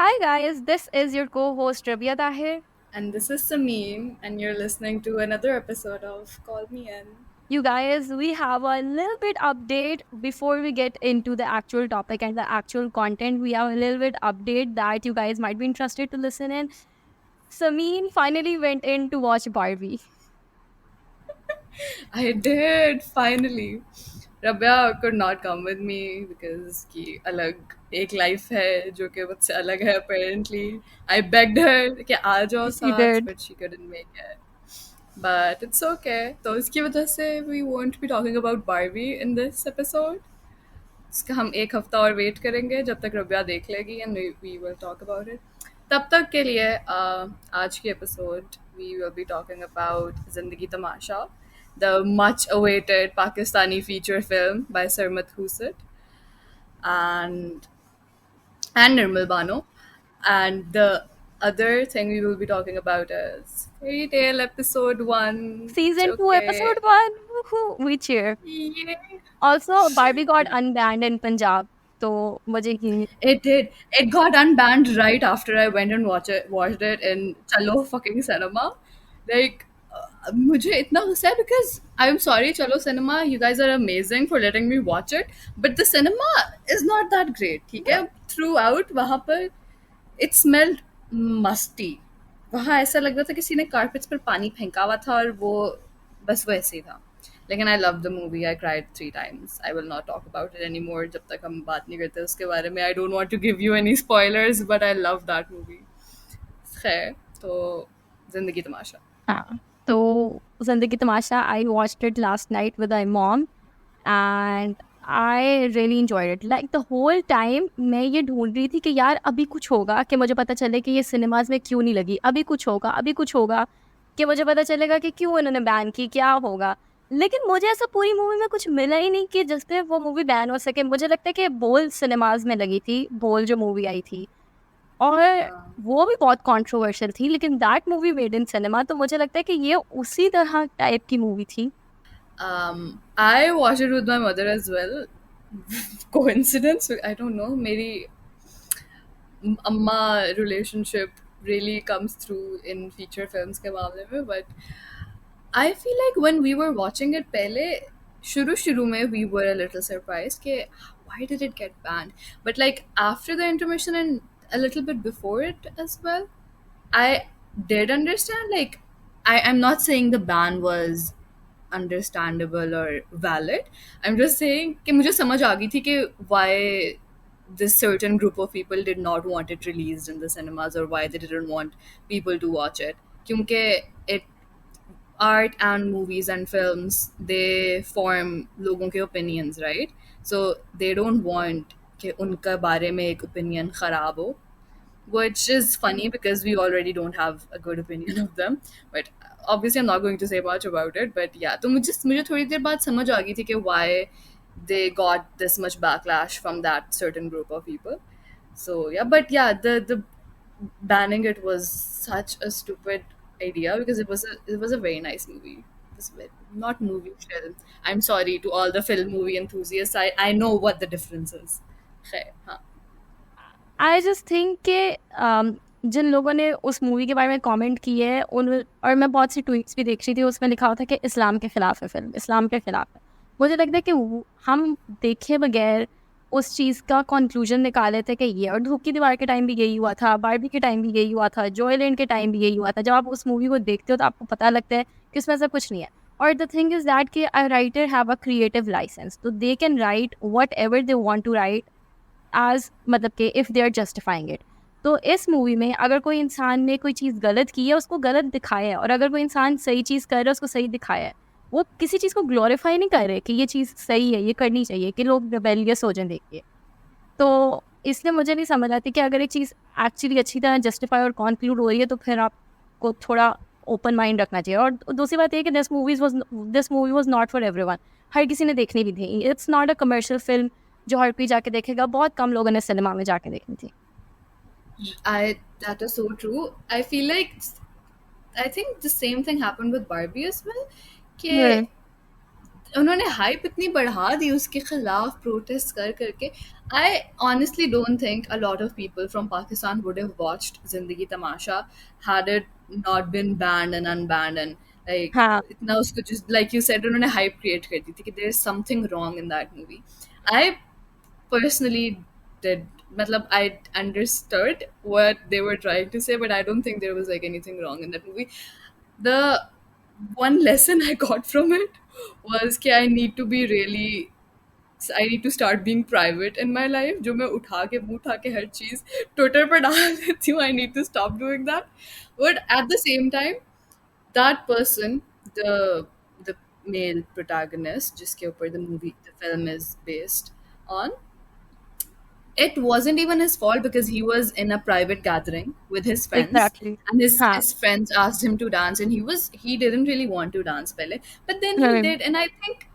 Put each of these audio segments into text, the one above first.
Hi guys, this is your co-host Rabia Tahir. And this is Sameem, and you're listening to another episode of Call Me In. You guys, we have a little bit update before we get into the actual topic and the actual content. We have a little bit update that you guys might be interested to listen in. Sameem finally went in to watch Barbie. I did finally. Rabia could not come with me because की अलग एक life है जो कि मुझसे अलग है apparently. I begged her कि आ जाओ She साथ, did. but she couldn't make it. But it's okay. तो इसकी वजह से we won't be talking about Barbie in this episode. इसका हम एक हफ्ता और वेट करेंगे जब तक रबिया देख लेगी and we will talk about it तब तक के लिए आज की episode we will be talking about Zindagi Tamasha the much awaited Pakistani feature film by Sarmat Hussain and Nirmal Bano. And the other thing we will be talking about is Fairytale episode 1. Season 2, Okay. episode 1. Woohoo, we cheer. Yay. Also, Barbie got unbanned in Punjab. So, मुझे ही It did. It got unbanned right after I went and watched it in Chalo fucking cinema. Like, मुझे इतना गुस्सा है because I'm sorry, Chalo cinema. You guys are amazing for letting me watch it, but the cinema is not that great. ठीक है? Throughout वहाँ पर it smelled musty. वहाँ ऐसा लग रहा था किसी ने कारपेट्स पर पानी फेंका हुआ था और वो बस वो ऐसे ही था. लेकिन I love the movie I cried 3 times. I will not talk about it any more जब तक हम बात नहीं करते उसके बारे में. I don't want to give you any spoilers but I love that movie. खैर तो जिंदगी तमाशा. हाँ. तो Zindagi Tamasha, I watched it last night with my mom and I really enjoyed it. Like the whole time मैं ये ढूंढ रही थी कि यार अभी कुछ होगा कि मुझे पता चले कि ये सिनेमाज में क्यों नहीं लगी. अभी कुछ होगा, अभी कुछ होगा कि मुझे पता चलेगा कि क्यों इन्होंने बैन की, क्या होगा. लेकिन मुझे ऐसा पूरी मूवी में कुछ मिला ही नहीं कि जिससे वो मूवी बैन हो सके. मुझे लगता है कि बोल सिनेमाज में लगी थी, बोल जो मूवी आई थी, और वो भी बहुत कंट्रोवर्शियल थी. लेकिन that movie made in cinema, तो मुझे लगता है कि ये उसी तरह टाइप की मूवी थी. I watched it with my mother as well. Coincidence? I don't know. मेरी अम्मा relationship really comes through in feature films के मामले में. But I feel like when we were watching it पहले शुरू में we were a little surprised कि why did it get banned? But like after the intermission and a little bit before it as well, I did understand. Like I'm not saying the ban was understandable or valid. I'm just saying कि मुझे समझ आ गई थी कि why this certain group of people did not want it released in the cinemas or why they didn't want people to watch it. क्योंकि it art and movies and films they form लोगों के opinions, right? So they don't want कि उनका बारे में एक opinion खराब हो, which is funny because we already don't have a good opinion of them. But obviously, I'm not going to say much about it. But yeah, तो मुझे थोड़ी देर बाद समझ आ गई थी कि why they got this much backlash from that certain group of people. So yeah, but yeah, the banning it was such a stupid idea because it was a very nice movie. Not movie film. I'm sorry to all the film movie enthusiasts. I know what the difference is. खैर, हाँ. I just think कि जिन लोगों ने उस movie के बारे में comment किए हैं उन, और मैं बहुत सी ट्वीट्स भी देख रही थी, उसमें लिखा हुआ था कि इस्लाम के खिलाफ है फिल्म, इस्लाम के खिलाफ है. मुझे लगता है कि हम देखे बगैर उस चीज़ का कंक्लूजन निकाले थे कि ये, और धूप की दीवार के टाइम भी यही हुआ था, बारबी के टाइम भी यही हुआ था, जॉयलैंड के टाइम भी यही हुआ था. जब आप उस मूवी को देखते हो तो आपको पता लगता है कि उसमें ऐसा कुछ नहीं है. और द थिंग इज़ दैट कि a writer have a creative license, तो they can write whatever they want to write as, मतलब कि if they are justifying it. तो इस मूवी में अगर कोई इंसान ने कोई चीज़ गलत की है उसको गलत दिखाया है, और अगर कोई इंसान सही चीज़ कर रहा है उसको सही दिखाया है. वो किसी चीज़ को ग्लोरीफाई नहीं कर रहे कि ये चीज़ सही है, ये करनी चाहिए, कि लोग रेबेलियस हो जाएं देख के. तो इसलिए मुझे नहीं समझ आती कि अगर एक चीज़ एक्चुअली अच्छी तरह जस्टिफाई और कॉन्क्लूड हो रही है तो फिर आपको थोड़ा ओपन माइंड रखना चाहिए. और दूसरी बात ये कि this movie was not for everyone. हर किसी ने देखनी भी थी. It's not a commercial film जो हर कोई जाके देखेगा. बहुत कम लोगों ने सिनेमा में जाके देखनी थी. That is so true. I feel like I think the same thing happened with Barbie as well. कि हम्म. उन्होंने हाइप इतनी बढ़ा दी उसके खिलाफ प्रोटेस्ट कर करके. I honestly don't think a lot of people from Pakistan would have watched जिंदगी तमाशा had it not been banned and unbanned and like हाँ. इतना उसको just like you said उन्होंने hype create कर दी थी कि there is something wrong in that movie. I personally did matlab I understood what they were trying to say, but I don't think there was like anything wrong in that movie. The one lesson I got from it was कि I need to be really I need to start being private in my life. जो मैं उठा के मुंह उठा के हर चीज Twitter पर डाल देती हूँ. I need to stop doing that. But at the same time, that person, the male protagonist, जिसके ऊपर the film is based on, it wasn't even his fault because he was in a private gathering with his friends, Exactly. and his हाँ. his friends asked him to dance, and he didn't really want to dance pehle, but then he hmm. did. And I think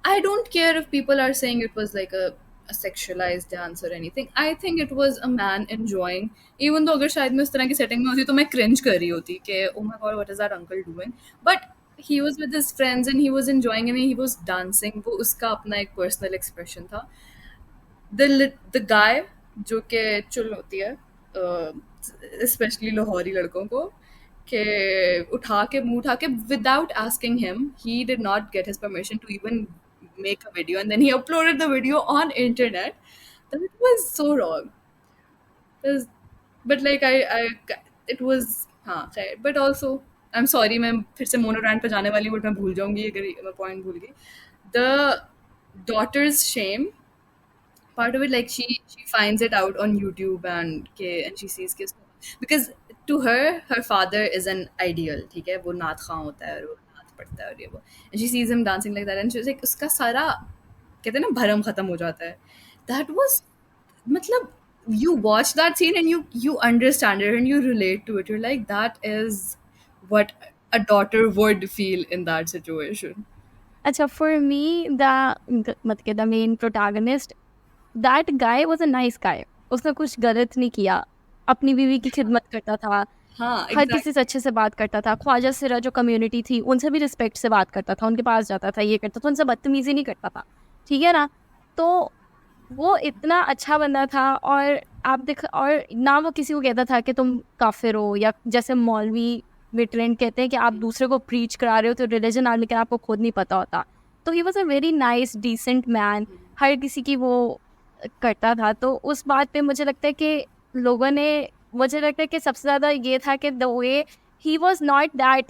I don't care if people are saying it was like a sexualized dance or anything. I think it was a man enjoying, even though अगर शायद मैं उस तरह की setting में होती तो मैं cringe कर रही होती कि oh my god, what is that uncle doing? But he was with his friends and he was enjoying and he was dancing. वो उसका अपना एक personal expression था. The guy जो कि चुल होती है, स्पेशली लाहौरी लड़कों को, कि उठा के मुंह उठा के without asking him, he did not get his permission to even make a video, and then he uploaded the video on internet. That was so wrong. It was- but like I it was हाँ खैर, but also I'm sorry मैं फिर से मोनोरैंट पे जाने वाली हूँ, but मैं भूल जाऊंगी अगर मैं पॉइंट भूल गई. The daughter's shame part of it, like she finds it out on YouTube and she sees कि because to her her father is an ideal, ठीक है, वो नात खां होता है और वो नात पढ़ता है और ये वो, and she sees him dancing like that and she's like उसका सारा कहते हैं ना भरम खत्म हो जाता है. That was मतलब you watch that scene and you understand it and you relate to it. You're like that is what a daughter would feel in that situation. अच्छा, for me, मतलब the main protagonist, that guy was a nice guy. उसने कुछ गलत नहीं किया. अपनी बीवी की खिदमत करता था. हाँ हर किसी से exactly. अच्छे से बात करता था. ख्वाजा सिरा जो कम्युनिटी थी उनसे भी रिस्पेक्ट से बात करता था. उनके पास जाता था, ये करता था, उनसे बदतमीजी नहीं करता था. ठीक है ना. तो वो इतना अच्छा बंदा था. और आप देख, और ना वो किसी को कहता था कि तुम काफिर हो, या जैसे मौलवी में ट्रेंड कहते हैं कि आप दूसरे को प्रीच करा रहे हो तो रिलीजन आने के आपको खुद नहीं पता होता. तो he was a very nice decent man. हर किसी की वो करता था. तो उस बात पे मुझे लगता है कि लोगों ने, मुझे लगता है कि सबसे ज़्यादा ये था कि the way he was not that,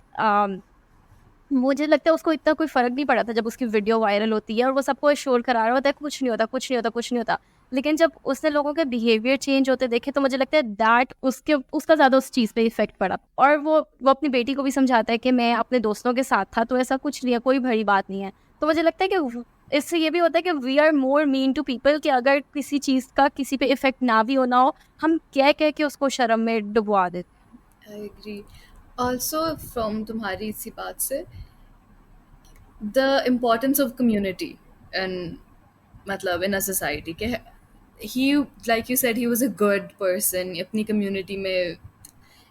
मुझे लगता है उसको इतना कोई फ़र्क नहीं पड़ा था जब उसकी वीडियो वायरल होती है और वो सबको श्योर करा रहा होता है कुछ नहीं होता, कुछ नहीं होता, कुछ नहीं होता. लेकिन जब उसने लोगों के बिहेवियर चेंज होते देखे तो मुझे लगता है दैट उसका ज़्यादा उस चीज़ पे इफेक्ट पड़ा. और वो अपनी बेटी को भी समझाता है कि मैं अपने दोस्तों के साथ था तो ऐसा कुछ नहीं है, कोई बड़ी बात नहीं है. तो मुझे लगता है कि इससे ये भी होता है कि we are more mean to people, कि अगर किसी चीज़ का किसी पे इफेक्ट ना भी होना हो, हम कह के उसको शर्म में डुबवा देते. I agree. Also, from तुम्हारी इसी बात से, the importance of community and मतलब in a society के he, like you said, he was a good person. अपनी community में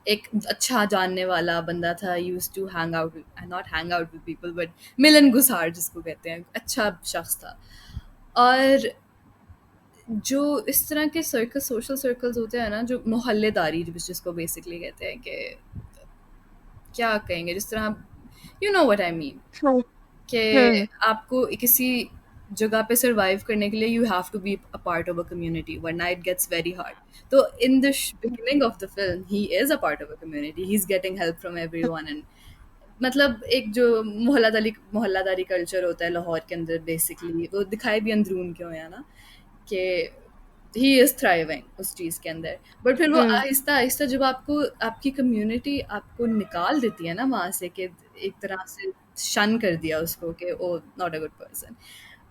एक अच्छा जानने वाला बंदा था. Used to hang out with, not hang out with people, but मिलन गुसार जिसको कहते हैं, अच्छा शख्स था. और जो इस तरह के सर्कल सोशल सर्कल्स होते हैं ना, जो मोहल्लेदारी जिसको बेसिकली कहते हैं, कि क्या कहेंगे, जिस तरह you know what I mean, hmm. कि हम्म. आपको किसी जगह पे सरवाइव करने के लिए you have to be a part of a community, वरना इट गेट्स वेरी हार्ड. तो in the beginning of the film he is a part of a community, he is getting help from everyone. And मतलब एक जो मोहल्लादारी culture होता है लाहौर के अंदर, basically वो दिखाए भी अंदरून क्यों है ना, कि ही इज़ थ्राइविंग उस चीज़ के अंदर. बट फिर वो हम्म. आहिस्ता आहिस्ता जब आपको आपकी कम्युनिटी आपको निकाल देती है ना वहाँ से, कि एक तरह से शन कर दिया उसको कि oh not a good person,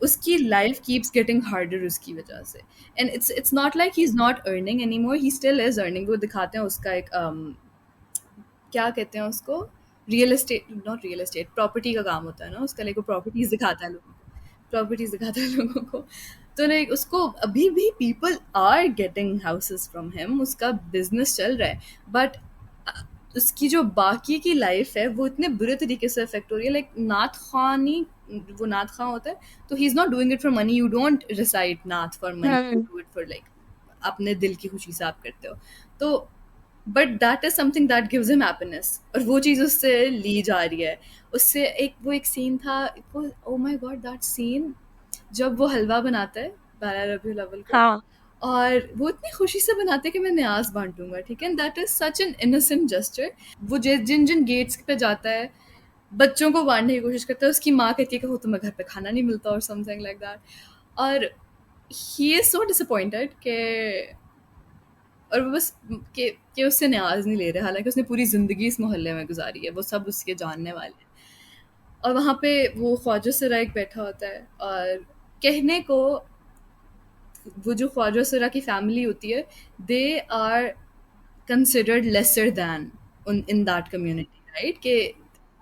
उसकी लाइफ कीप्स गेटिंग हार्डर उसकी वजह से. And it's not like he is not earning any more, he still is earning. वो दिखाते हैं उसका एक क्या कहते हैं उसको, real estate, not real estate, property का काम होता है ना उसका, लाइक वो प्रॉपर्टीज दिखाता है लोगों को, प्रॉपर्टीज दिखाता है लोगों को. तो लाइक उसको अभी भी people are getting houses from him, उसका बिजनेस चल रहा है. बट उसकी जो बाकी की लाइफ है वो इतने बुरे तरीके से अफेक्ट हो रही है। लाइक नाथ खान ही, वो नाथ खान होता है, तो he is not doing it for money, you don't recite Nath for money, you hmm. Do it for like अपने दिल की खुशी से आप करते हो। तो but that is something that gives him happiness, और वो चीज़ उससे ली जा रही है। उससे एक वो एक सीन था, वो oh my god that scene, जब वो हलवा बनाता है 12 रबी अव्वल को, हाँ। और वो इतनी खुशी से बनाते हैं कि मैं न्याज बांटूंगा, ठीक है, that is such an innocent gesture. वो जिन जिन गेट्स पे जाता है, बच्चों को बांटने की कोशिश करता है, उसकी माँ कहती है कि वो तुम्हें घर पे खाना नहीं मिलता और समथिंग लाइक दैट, और ही इज सो डिसअपॉइंटेड कि, और वो बस कि उससे न्याज नहीं ले रहे, हालांकि उसने पूरी जिंदगी इस मोहल्ले में गुजारी है, वो सब उसके जानने वाले हैं। और वहाँ पे वो ख्वाजा सरा एक बैठा होता है, और कहने को वो जो ख्वाजा सरा की फैमिली होती है, they are considered lesser than in that community, right, कि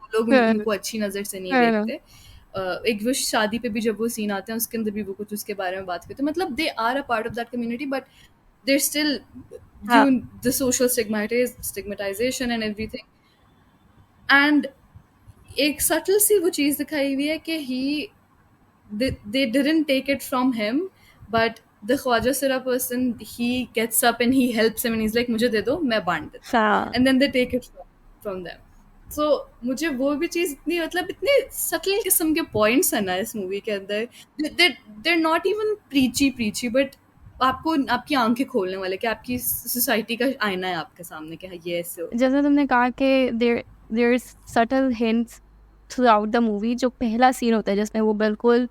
वो लोग हम्म। उनको अच्छी नज़र से नहीं हम्म। देखते। एक वो शादी पे भी जब वो सीन आते हैं उसके अंदर भी वो कुछ उसके बारे में बात करते हैं, मतलब they are a part of that community, but there still हाँ। You the social stigmatization and everything. And एक सटल सी वो चीज़ दिखाई हुई है कि ही they didn't take it from him, but the Khwaja Sira person, he gets up and he helps him and he's like मुझे दे दो मैं बांट देता हूँ, हाँ। and then they take it from them. So मुझे वो भी चीज़ इतनी, मतलब इतने सटल किस्म के पॉइंट्स हैं ना इस मूवी के अंदर, they're not even preachy but आपको आपकी आंखें खोलने वाले, कि आपकी सोसाइटी का आईना है आपके सामने कि हाँ ये ऐसे हो। जैसे तुमने कहा कि there is subtle hints throughout the movie. जो पहला सीन होता है जिसमें वो बिल्कुल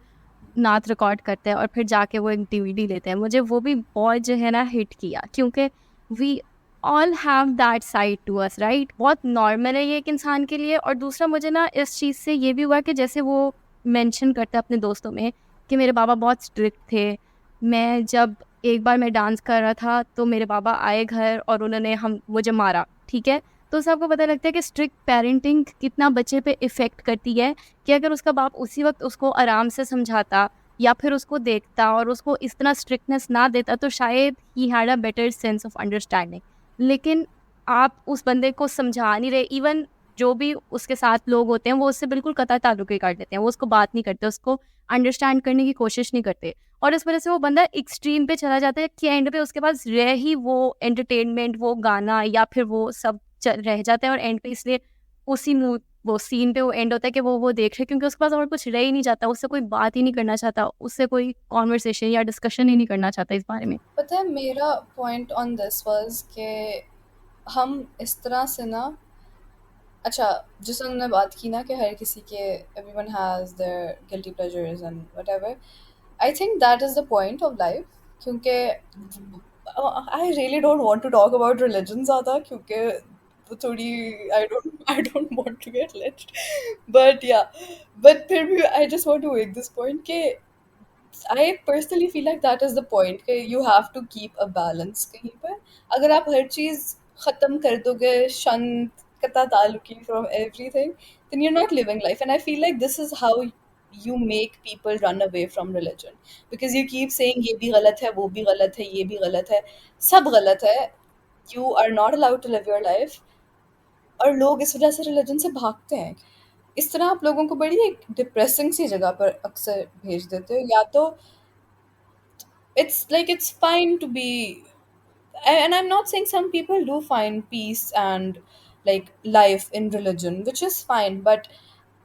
नाच रिकॉर्ड करते हैं और फिर जाके वो एक डीवीडी लेते हैं, मुझे वो भी बहुत जो है ना हिट किया, क्योंकि we all have that side to us, right. बहुत नॉर्मल है ये एक इंसान के लिए। और दूसरा मुझे ना इस चीज़ से ये भी हुआ कि जैसे वो मेंशन करते हैं अपने दोस्तों में कि मेरे बाबा बहुत स्ट्रिक्ट थे। मैं जब एक बार मैं डांस कर रहा था तो मेरे बाबा आए घर और उन्होंने हम मुझे मारा, ठीक है। तो सबको पता लगता है कि स्ट्रिक्ट पेरेंटिंग कितना बच्चे पे इफ़ेक्ट करती है, कि अगर उसका बाप उसी वक्त उसको आराम से समझाता या फिर उसको देखता और उसको इस तरह स्ट्रिक्टनेस ना देता तो शायद he had a better sense of understanding. लेकिन आप उस बंदे को समझा नहीं रहे। इवन जो भी उसके साथ लोग होते हैं वो उससे बिल्कुल कतई ताल्लुक ही काट देते हैं, वो उसको बात नहीं करते, उसको अंडरस्टैंड करने की कोशिश नहीं करते। और इस वजह से वो बंदा एक्सट्रीम पे चला जाता है कि एंड पे उसके पास रह ही वो एंटरटेनमेंट, वो गाना या फिर वो सब रह जाता है। और एंड पे इसलिए उसी वो सीन पे वो एंड होता है कि वो देख रहे, क्योंकि उसके पास और कुछ रह ही नहीं जाता, उससे कोई बात ही नहीं करना चाहता, उससे कोई कॉन्वर्सेशन या डिस्कशन ही नहीं करना चाहता इस बारे में। पता है मेरा पॉइंट ऑन दिस वाज कि हम इस तरह से ना, अच्छा, जिस हमने बात की ना कि हर किसी के everyone has their guilty pleasures and whatever, I think that is the point of life. क्योंकि I really don't want to talk about religion ज़्यादा, क्योंकि वो थोड़ी, I don't want to get lynched, but yeah, but फिर भी I just want to make this point कि I personally feel like that is the point कि you have to keep a balance कहीं पर। अगर आप हर चीज़ ख़त्म कर दोगे, शंत कता ताल्लुकी from everything, then you're not living life. And I feel like this is how you make people run away from religion, because you keep saying ये भी गलत है, वो भी गलत है, ये भी गलत है, सब गलत है, you are not allowed to live your life, और लोग इस वजह से रिलीजन से भागते हैं। इस तरह आप लोगों को बड़ी एक डिप्रेसिंग सी जगह पर अक्सर भेज देते हो। या तो it's like it's fine to be, and I'm not saying some people do find peace and like life in religion, which is fine, but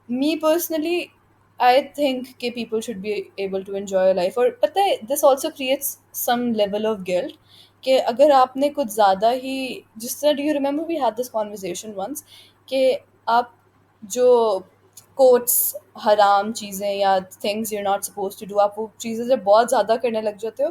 me personally, I think कि people should be able to enjoy life. और पता है this also creates some level of guilt कि अगर आपने कुछ ज़्यादा ही, जिस तरह, do you remember we had this conversation once कि आप जो कोट्स हराम चीज़ें या things you're not supposed to do, आप वो चीज़ें जब बहुत ज़्यादा करने लग जाते हो,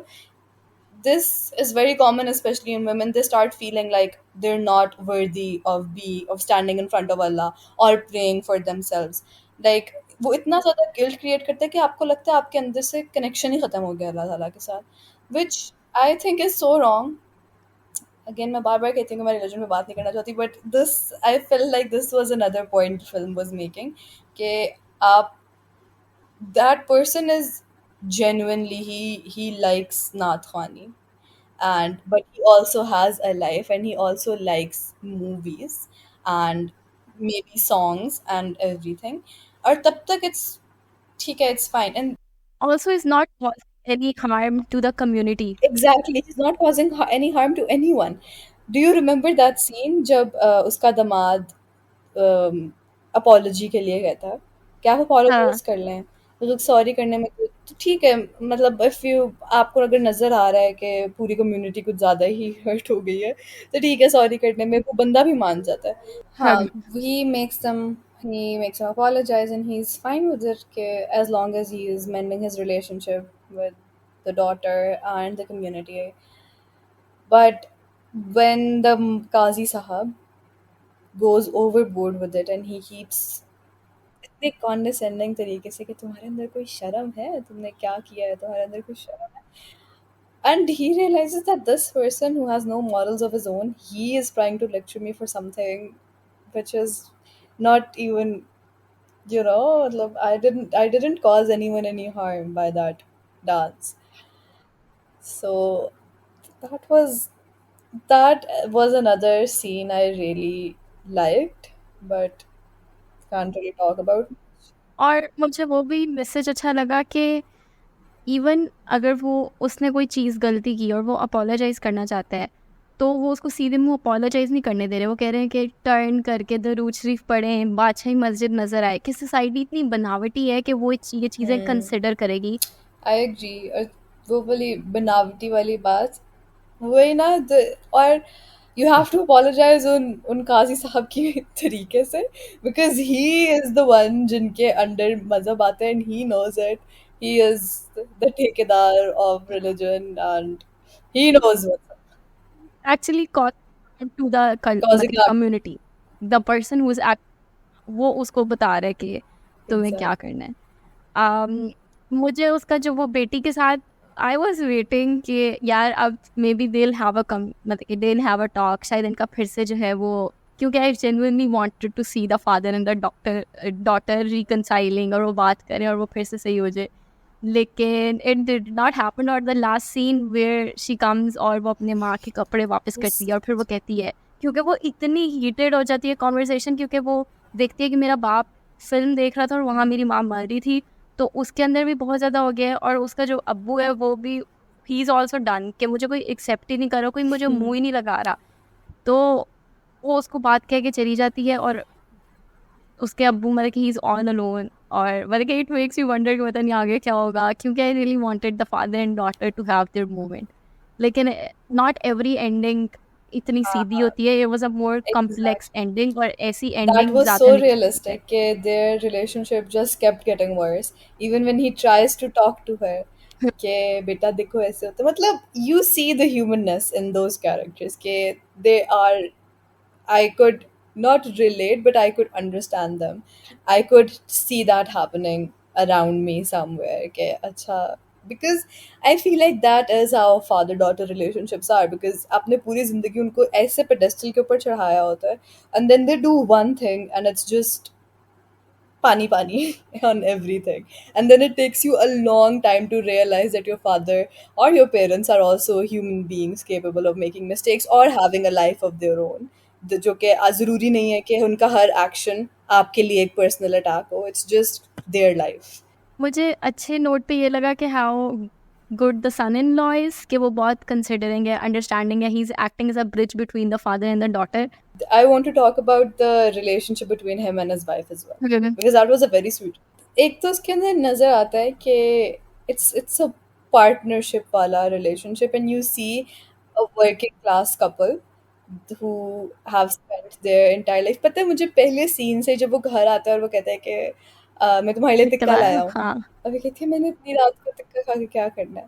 this is very common, especially in women. They start feeling like they're not worthy of standing in front of Allah or praying for themselves. Like वो इतना ज़्यादा गिल्ट क्रिएट करता है कि आपको लगता है आपके अंदर से कनेक्शन ही ख़त्म हो गया अल्लाह ताला के साथ, which I think is so wrong. Again, मैं बार बार कहती हूँ कि मैं रिलीजन में बात नहीं करना चाहती, but this, I felt like this was another point film was making कि आप, that person is genuinely, he likes Nath Khani, and but he also has a life and he also likes movies, and maybe songs and everything. और तब तक it's ठीक है, it's fine. And Also is not cause any harm to the community. exactly, he's not causing any harm to anyone. Do you remember that scene जब उसका दामाद apology के लिए कहता है कि आप हाँ, अपोलोजाइज कर लें, तो लोग सॉरी करने में तो ठीक है, मतलब इफ यू आपको अगर नजर आ रहा है कि पूरी कम्युनिटी कुछ ज्यादा ही हर्ट हो गई है, तो ठीक है, सॉरी करने में वो बंदा भी मान जाता है। हाँ। हाँ, he makes them apologize and he's fine with it कि as long as he is mending his relationship with the daughter and the community. But when the Qazi Sahab goes overboard with it and he keeps इतने कॉन्डेसेंडिंग तरीके से कि तुम्हारे अंदर कोई शर्म है, तुमने क्या किया है, तुम्हारे अंदर कोई शर्म है, and he realizes that this person who has no morals of his own, he is trying to lecture me for something which is not even, मतलब I didn't cause anyone any harm by that dance. So that was that was another scene I really liked, but can't really talk about. और मुझे वो भी message अच्छा लगा कि even अगर वो उसने कोई चीज़ गलती की और वो अपोलोजाइज़ करना चाहता है, तो वो उसको सीधे मुँह अपोलोजाइज़ नहीं करने दे रहे। वो कह रहे हैं कि टर्न करके दरूद शरीफ पढ़ें, बादशाही मस्जिद नज़र आए, कि सोसाइटी इतनी बनावटी है कि वो ये चीज़ें कंसिडर करेगी। I agree. और वो वाली बनावटी वाली बात, वही ना और यू हैव टू अपोलोजाइज उन उन काजी साहब की तरीके से, because he is the one जिनके अंडर मजहब आता है and he knows it, he is the ठेकेदार of religion and he knows what's actually to the causing that. Community, the person who is वो उसको बता रहा है कि तुम्हें क्या Exactly. करना है। मुझे उसका जो वो बेटी के साथ, आई वॉज वेटिंग कि यार अब may be they'll have a कम, मतलब कि देल हैव अ टॉक, शायद इनका फिर से जो है वो, क्योंकि I genuinely wanted to see the father and the daughter reconciling, और वो बात करें और वो फिर से सही हो जाए। लेकिन इट डिड नॉट हैपन। और the last scene where she comes और वो अपने माँ के कपड़े वापस करती है और फिर वो कहती है, क्योंकि वो इतनी हीटेड हो जाती है कॉन्वर्सेशन, क्योंकि वो देखती है कि मेरा बाप फिल्म देख रहा था और वहाँ मेरी माँ मर रही थी, तो उसके अंदर भी बहुत ज़्यादा हो गया है। और उसका जो अब्बू है वो भी, ही इज़ ऑल्सो डन कि मुझे कोई एक्सेप्ट ही नहीं कर रहा, कोई मुझे मुंह ही नहीं लगा रहा। तो वो उसको बात कह के चली जाती है और उसके अब्बू मतलब कि ही इज़ ऑल अलोन, और मतलब कि इट मेक्स यू वंडर कि पता नहीं आगे क्या होगा, क्योंकि I really wanted the father and daughter to have their moment. लेकिन नॉट एवरी एंडिंग इतनी सीधी होती है, it was a more complex Exactly. Ending, और ऐसी That एंडिंग was ज़्यादा so नहीं देखी है। realistic. Their relationship just kept getting worse. Even when he tries to talk to her, कि बेटा देखो ऐसे होता है, मतलब you see the humanness in those characters, कि they are, I could not relate, but I could understand them. I could see that happening around me somewhere. Okay, acha. Because I feel like that is how father-daughter relationships are. Because आपने पूरी जिंदगी उनको ऐसे pedestal के ऊपर चढ़ाया होता है, and then they do one thing, and it's just pani pani on everything, and then it takes you a long time to realize that your father or your parents are also human beings capable of making mistakes or having a life of their own, जो कि ज़रूरी नहीं है कि उनका हर action आपके लिए एक पर्सनल अटैक हो, इट्स जस्ट देयर लाइफ। मुझे अच्छे नोट पे ये लगा कि how good the son in law is, कि वो बहुत कंसिडरिंग है, अंडरस्टैंडिंग है, he is acting as a bridge between the father and the daughter. I want to talk about the relationship between him and his wife as well, because that was a very sweet. एक तो उसके अंदर नजर आता है कि it's a partnership वाला relationship, and you see a working class couple who have spent their entire life. पता है मुझे पहले सीन से जब वो घर आता है और वो कहता है कि मैं तुम्हारे लिए टिक्का लाया हूँ, हाँ, और वो कहती है मैंने इतनी रात को टिक्का खा के क्या करना है,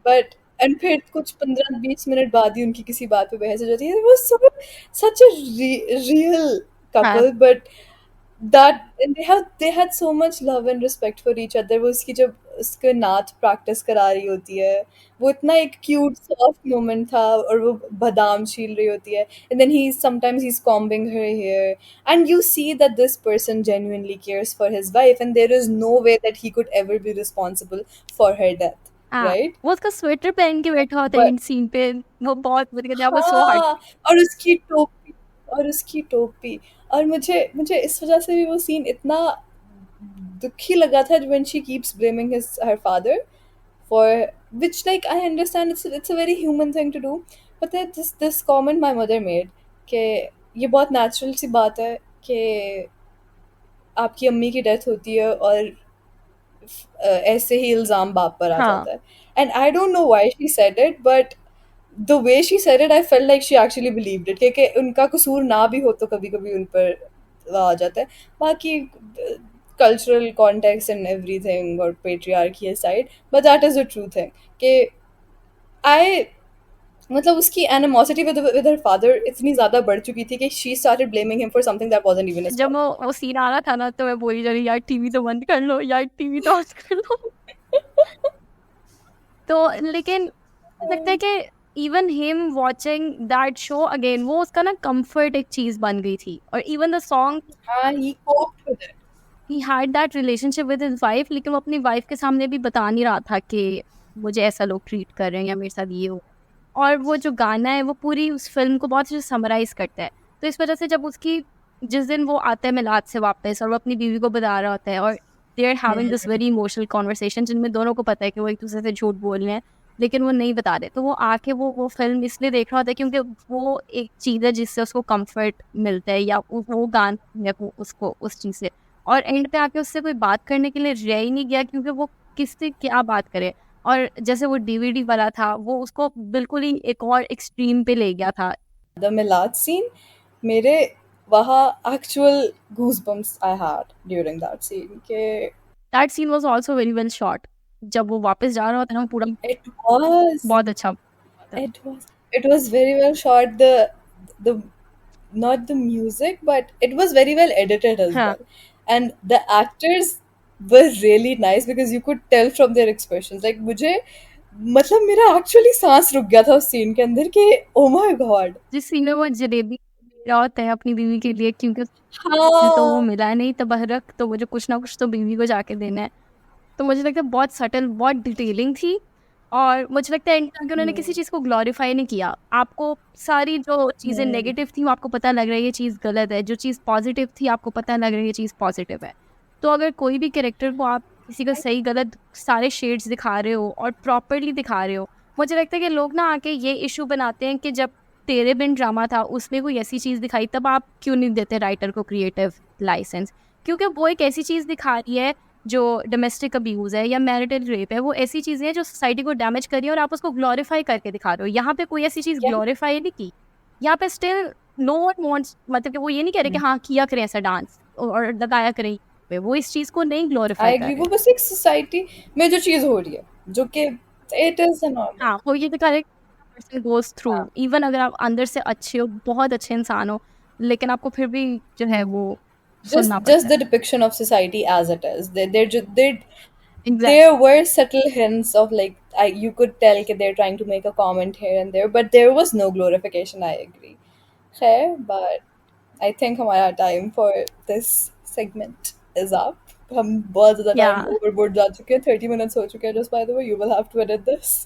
बट एंड फिर कुछ 15-20 मिनट बाद ही उनकी किसी बात पे बहस हो जाती है, वो सो such a real हाँ। couple, but that and they had so much love and respect for each other. वो उसकी जब उसके नाच प्रैक्टिस करा रही होती है, वो इतना एक क्यूट सॉफ्ट मोमेंट था, और वो बादाम छील रही होती है, and then he's combing her hair, and you see that this person genuinely cares for his wife, and there is no way that he could ever be responsible for her death, हाँ, right? वो उसका sweater पहन के बैठा होता है But in scene पे, वो बहुत मतलब दैट वाज सो हार्ट। हाँ, और उसकी टोपी, और उसकी टोपी। और मुझे मुझे इस वजह से भी वो सीन इतना दुखी लगा था when she keeps blaming her father for, which like I understand it's a very human thing to do, but then this comment my mother made कि ये बहुत नेचुरल सी बात है कि आपकी अम्मी की डेथ होती है और ऐसे ही इल्ज़ाम बाप पर आ हाँ, जाता है। And I don't know why she said it, but the way she said it I felt like she actually believed it, क्योंकि उनका कसूर ना भी हो तो कभी-कभी उन पर आ जाता है। बाकी कल्चरल कॉन्टेक्स्ट एंड एवरीथिंग और patriarchy aside, but that is the true thing कि आई मतलब उसकी एनिमोसिटी विद हर फादर इतनी ज़्यादा बढ़ चुकी थी कि she started blaming him for something that wasn't even his जब फॉल्ट। वो सीन आ रहा था ना तो मैं बोली जा रही यार टीवी तो बंद कर लो, यार टीवी तो ऑफ कर लो। तो लेकिन मुझे लगता है कि even him watching that show again, वो उसका ना कंफर्ट एक चीज बन गई थी। और इवन द सॉन्ग, हाँ, he coped with it. He had that relationship with his wife, लेकिन वो अपनी वाइफ के सामने भी बता नहीं रहा था कि मुझे ऐसा लोग ट्रीट कर रहे हैं या मेरे साथ ये हो। और वो जो गाना है वो पूरी उस फिल्म को बहुत अच्छे से समराइज करता है। तो इस वजह से जब उसकी जिस दिन वो आता है मिलाद से वापस और वो अपनी बीवी को बता रहा होता है और they are having this very emotional conversation जिनमें दोनों को पता है कि वो एक दूसरे से झूठ बोल रहे हैं लेकिन वो नहीं बता रहे, तो वो आके वो फिल्म इसलिए देख रहा होता है क्योंकि वो एक चीज़ है जिससे उसको कंफर्ट मिलता है या वो गाना है वो उसको उस चीज़ से। और एंड पे आके उससे कोई बात करने के लिए रह ही नहीं गया क्योंकि वो किससे क्या बात करे। और जैसे वो डीवीडी वाला था वो उसको बिल्कुल ही एक और एक्सट्रीम पे ले गया था। द मिलाद सीन, मेरे वहाँ actual goosebumps I had during that scene के that scene was also very well shot. जब वो वापस जा रहा होता है ना पूरा इट वाज़ बहुत अच्छा था। it was very well shot. The not the music, but it was very well edited as हाँ, well. And the actors were really nice because you could tell from their expressions. Like मुझे मतलब मेरा actually सांस रुक गया था उस scene के अंदर कि oh my god. जिस सीन में वो जलेबी रहा होता है अपनी बीवी के लिए क्योंकि तो वो हाँ। मिला नहीं तबहरक, तो मुझे कुछ ना कुछ तो बीवी को जाके देना है। तो मुझे लगता है बहुत सटल, बहुत डिटेलिंग थी। और मुझे लगता है एंड तक उन्होंने किसी चीज़ को ग्लोरीफाई नहीं किया। आपको सारी जो चीज़ें नेगेटिव थी वो आपको पता लग रहा है ये चीज़ गलत है, जो चीज़ पॉजिटिव थी आपको पता लग रहा है ये चीज़ पॉजिटिव है। तो अगर कोई भी कैरेक्टर को आप किसी का सही गलत सारे शेड्स दिखा रहे हो और प्रॉपरली दिखा रहे हो, मुझे लगता है कि लोग ना आके ये इशू बनाते हैं कि जब तेरे बिन ड्रामा था उसमें कोई ऐसी चीज़ दिखाई तब आप क्यों नहीं देते राइटर को क्रिएटिव लाइसेंस, क्योंकि वो एक ऐसी चीज़ दिखा रही है जो डोमेस्टिक अब्यूज़ है या मैरिटल रेप है, वो ऐसी चीज़ें हैं जो सोसाइटी को डैमेज कर रही है और आप उसको ग्लोरीफाई करके दिखा रहे हो। यहाँ पे कोई ऐसी चीज़ क्या? ग्लोरीफाई नहीं की। यहाँ पे स्टिल नो वन वांट्स, मतलब कि वो ये नहीं कह रहे कि हाँ किया करें ऐसा डांस और लगाया करें पे, वो इस चीज़ को नहीं ग्लोरीफाई आई कर एग्री, रहे। वो बस एक सोसाइटी में जो चीज़ हो रही है जो कि इट इज़ नॉर्मल। हाँ, वो ये दिखा रहे पर्सन गोज थ्रू, हाँ, इवन अगर आप अंदर से अच्छे हो, बहुत अच्छे इंसान हो, लेकिन आपको फिर भी जो है वो just सुनना just पड़ता है। the depiction of society as it is. Exact There were subtle hints of like you could tell that they're trying to make a comment here and there, but there was no glorification. I agree. Fair, but I think हमारा time for this segment is up. हम बहुत ज़्यादा या time overboard जा चुके हैं. 30 minutes हो चुके हैं. Just by the way, you will have to edit this.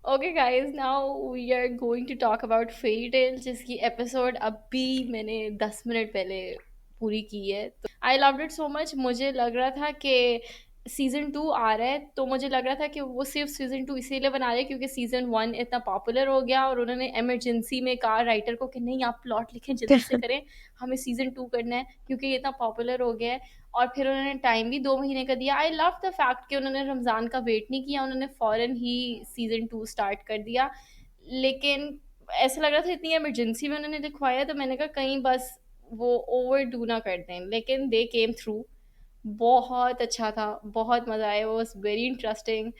Okay guys, now we are going to talk about fairy tale, जिसकी एपिसोड अभी मैंने 10 मिनट पहले पूरी की है। तो I loved it so much. मुझे लग रहा था कि सीज़न 2 आ रहा है, तो मुझे लग रहा था कि वो सिर्फ सीज़न 2 इसीलिए बना रहे हैं क्योंकि सीज़न 1 इतना पॉपुलर हो गया और उन्होंने इमरजेंसी में कहा राइटर को कि नहीं आप प्लॉट लिखें जल्दी से करें, हमें सीज़न 2 करना है क्योंकि ये इतना पॉपुलर हो गया है। और फिर उन्होंने टाइम भी 2 महीने का दिया। आई लव द फैक्ट कि उन्होंने रमज़ान का वेट नहीं किया, उन्होंने फ़ौरन ही सीज़न 2 स्टार्ट कर दिया। लेकिन ऐसा लग रहा था इतनी इमरजेंसी में उन्होंने लिखवाया, तो मैंने कहा कहीं बस वो ओवर डू ना कर दें, लेकिन दे केम थ्रू। बहुत अच्छा था, बहुत मज़ा आया, वो वॉज वेरी इंटरेस्टिंग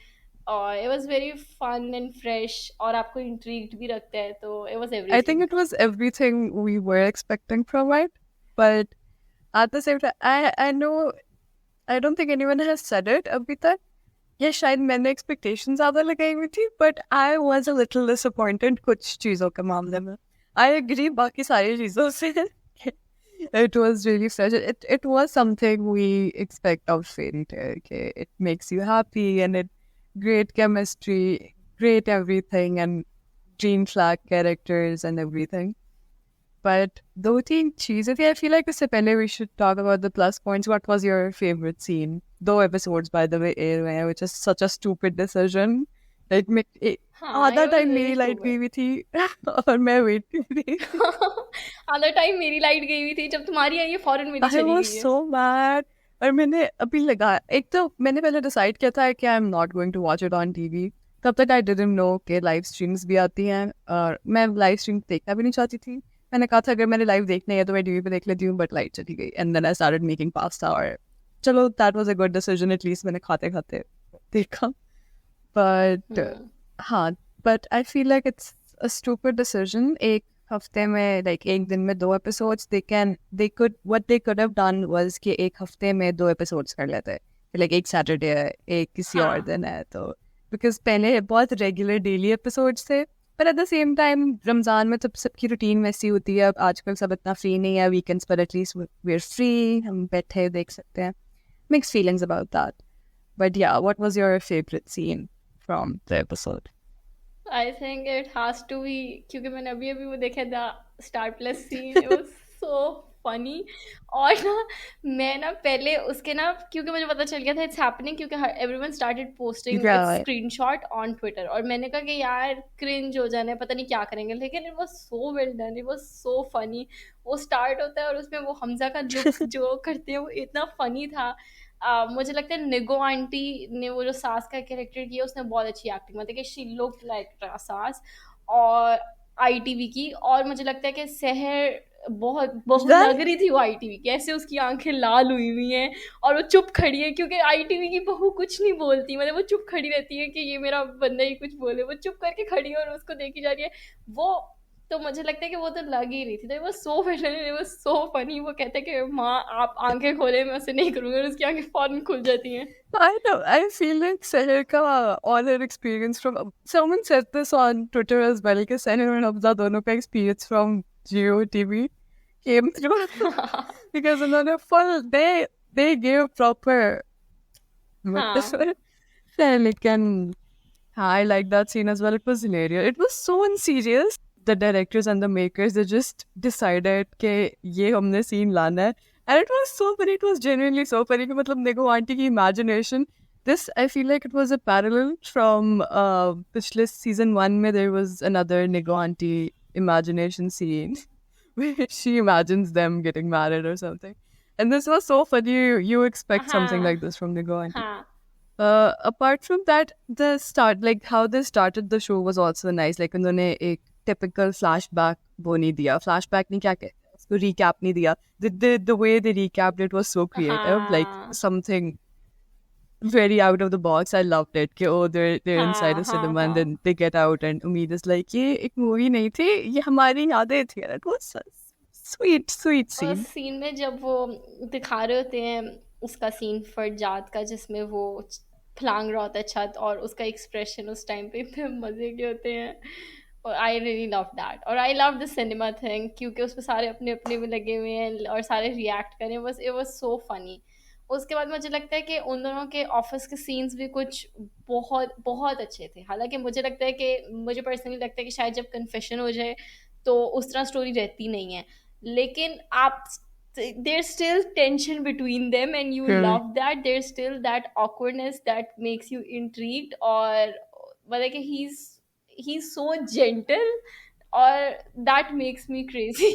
और it was very fun and fresh और आपको इंट्रीग्ड भी रखता है, तो it was I think everything. it was everything we were expecting from it, but at the same time, I know I don't think anyone has said it abhi tak. Yeah, शायद मैंने expectations ज़्यादा लगाई हुई थी, but I was a little disappointed कुछ चीज़ों के मामले में. I agree बाकी सारी चीज़ों से. It was really special. It was something we expect of fairy tale. Okay? It makes you happy and it great chemistry, great everything, and green flag characters and everything. But दो तीन चीजें थी. I feel like इससे पहले we should talk about the plus points. What was your favorite scene? 2 episodes by the way air हुए हैं, which is such a stupid decision. Like हाँ, आधा it was टाइम very मेरी light stupid. गई हुई थी और मैं वेट कर रही थी. आधा टाइम मेरी लाइट गई हुई थी, जब तुम्हारी आई है फौरन मेरी I चली was गई है. so mad. और मैंने अभी लगा, एक तो मैंने पहले डिसाइड किया था कि I am not going to watch it on TV. तब तक आई डिडंट नो कि लाइव स्ट्रीम्स भी आती हैं और मैं लाइव स्ट्रीम देखना भी नहीं चाहती थी. मैंने कहा था अगर मैंने लाइव देखना है तो मैं टीवी पे देख लेती हूँ, बट लाइट चली गई and then I started making pasta. और चलो that was a good decision, at least मैंने खाते खाते देखा. बट हाँ, but I feel like it's a stupid decision. एक हफ्ते में लाइक एक दिन में 2 episodes, they could what they could have done was कि एक हफ्ते में 2 episodes कर लेते. लाइक एक सैटरडे है, एक किसी और दिन है, तो बिकॉज पहले बहुत रेगुलर डेली एपिसोड्स थे. पर at the same time Ramzan में तो सबकी रूटीन वैसी होती है. अब आजकल सब इतना फ्री नहीं है वीकेंड्स पर, एटलीस्ट वी आर फ्री, हम बैठे देख सकते हैं. Mix feelings about that. But yeah, what was your favourite scene from the episode? I think it has to be, क्योंकि मैंने अभी अभी वो देखा था star plus scene. It was so funny. और ना मैं ना पहले उसके ना, क्योंकि मुझे पता चल गया था इट्स हैपनिंग, क्योंकि everyone started posting it's Right. Screenshot on Twitter, और मैंने कहा कि यार क्रिंज हो जाना है, पता नहीं क्या करेंगे, लेकिन it was so well done, it was so funny. वो स्टार्ट होता है और उसमें वो हमजा का लुक जो करते हैं वो इतना फनी था. मुझे लगता है निगो आंटी ने वो जो सास का कैरेक्टर किया उसने बहुत अच्छी एक्टिंग, मतलब कि शी लुक लाइक सास और आईटीवी की. और मुझे लगता है कि सहर बहुत बहुत That लग रही थी वो आईटीवी की, ऐसे उसकी आंखें लाल हुई हुई हैं और वो चुप खड़ी है, क्योंकि आईटीवी की बहू कुछ नहीं बोलती, मतलब वो चुप खड़ी रहती है कि ये मेरा बंदा ही कुछ बोले, वो चुप करके खड़ी है और उसको देखी जा रही है वो. तो मुझे लगता है कि वो तो लग ही रही थी. तो वो सो फनी, वो सो फनी. वो कहते हैं कि माँ आप आंखें खोले, मैं उसे नहीं करूँगी, और उसकी आंखें फौरन खुल जाती हैं. I know. I feel like Seher ka all her experience from someone said this on Twitter as well. कि Seher and Hamza दोनों का experience from Jio TV came through because उन्होंने full they gave proper हाँ लेकिन I like that scene as well. It was hilarious. It was so unserious. The directors and the makers, they just decided कि ये हमने scene लाना है. And it was so funny. It was genuinely so funny. कि मतलब Nego auntie की imagination. This, I feel like it was a parallel from पिछले season 1 में there was another Nego auntie imagination scene where she imagines them getting married or something. And this was so funny. You expect something हाँ like this from Nego auntie. हाँ Apart from that, the start, like how they started the show was also nice. Like उन्होंने एक typical flashback वो नहीं दिया. Flashback नहीं, क्या कहते हैं उसको, recap नहीं दिया. The way they recapped it was so creative. Like हाँ something very out of the box. I loved it. कि oh, they're inside हाँ a हाँ cinema and हाँ. then they get out and Umeed is like ये एक movie नहीं थी, ये हमारी यादें थी. And it was a sweet उस scene. सीन में जब वो दिखा रहे होते हैं उसका सीन फरजाद का, जिसमें वो फलांग रहा होता है छत, और उसका एक्सप्रेशन उस टाइम पे इतने मज़े के होते हैं. और आई रियली लव दैट, और I love the cinema thing, क्योंकि उसमें सारे अपने अपने में लगे हुए हैं और सारे रिएक्ट करें. बस इट वाज सो फनी. उसके बाद मुझे लगता है कि उन दोनों के ऑफिस के सीन्स भी कुछ बहुत बहुत अच्छे थे. हालांकि मुझे लगता है कि मुझे पर्सनली लगता है कि शायद जब कन्फेशन हो जाए तो उस तरह स्टोरी रहती नहीं है, लेकिन आप there's still tension between them and you Really? love that. There's still that awkwardness that makes you intrigued, और मतलब कि he's so gentle, और that makes me crazy.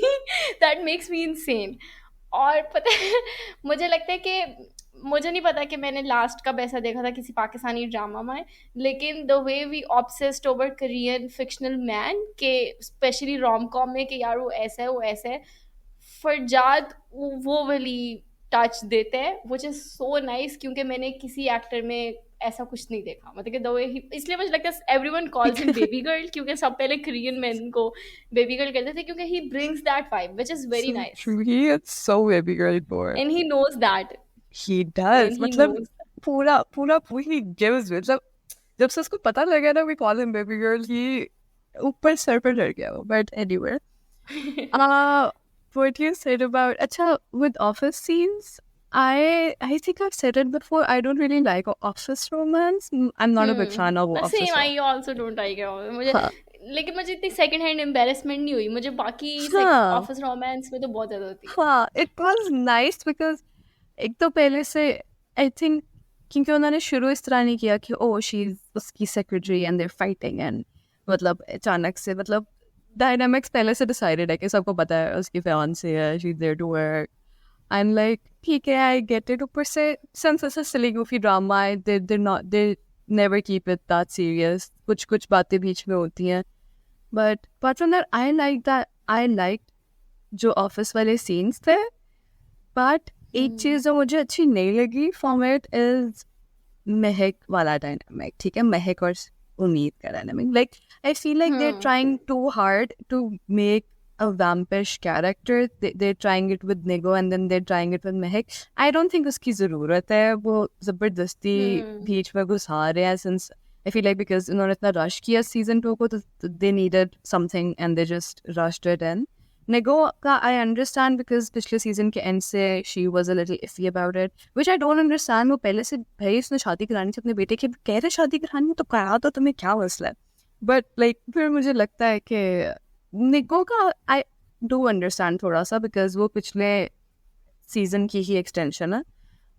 That makes me insane. और पता है मुझे लगता है कि मुझे नहीं पता कि मैंने लास्ट कब ऐसा देखा था किसी पाकिस्तानी ड्रामा में, लेकिन the way we obsessed over Korean fictional man के, स्पेशली रोम कॉम में, कि यार वो ऐसा है वो ऐसा है, फरजाद वो वाली टच देते हैं, विच इज़ सो नाइस, क्योंकि मैंने किसी एक्टर में ऐसा कुछ नहीं देखा. मतलब कि द वे ही, इसलिए मुझे लगता है everyone calls him baby girl, क्योंकि सब पहले कोरियन मैन को बेबी गर्ल कहते थे, क्योंकि he brings that vibe which is very So nice, true. He is so baby girl boy. And he knows that, He does. And he मतलब knows. पूरा पूरा he gives. मतलब जब से उसको पता लगा ना, we call him baby girl, he ऊपर सर पर चढ़ गया वो. But anyway, what you said about अच्छा with office scenes, I think I've said it before. I don't really like office romance. I'm not a big fan of office same, romance. I also don't like it. मुझे हाँ. लेकिन मुझे इतनी second hand embarrassment नहीं हुई, मुझे बाकी हाँ ऑफिस रोमांस में तो बहुत ज़्यादा होती है। हाँ, इट वाज नाइस बिकॉज एक तो पहले से आई थिंक क्योंकि उन्होंने शुरू इस तरह नहीं किया कि ओ शी इज उसकी secretary and they're fighting and मतलब अचानक से मतलब डायनामिक्स पहले से डिसाइडेड है कि सबको पता है उसकी फियांसे है, she is there to work and like ठीक है आई गेट इट। ऊपर से since it's a silly goofy drama they not they never keep it that serious, कुछ कुछ बातें बीच में होती हैं but apart from that I like जो ऑफिस वाले सीन्स थे। बट एक चीज़ जो मुझे अच्छी नहीं लगी फ्रॉम इट इज महक वाला डायनामिक। ठीक है, महक और उम्मीद का dynamic, like I feel like they are trying too hard to make a vampish character. They're trying it with Nigo and then they're trying it with Mehak. I don't think उसकी ज़रूरत है, वो ज़बरदस्ती बीच में घुसा रहे हैं since I feel like because उन्होंने इतना rush किया season 2 को तो they needed something and they just rushed it in. Nigo का I understand because पिछले season के end से she was a little iffy about it, which I don't understand. वो पहले से भाई उसने शादी करानी थी अपने बेटे की, कह रहे शादी करानी है तो करा दो, तुम्हें क्या मसला है। बट लाइक फिर मुझे लगता है कि निको का आई डू अंडरस्टैंड थोड़ा सा बिकॉज वो पिछले सीजन की ही एक्सटेंशन है।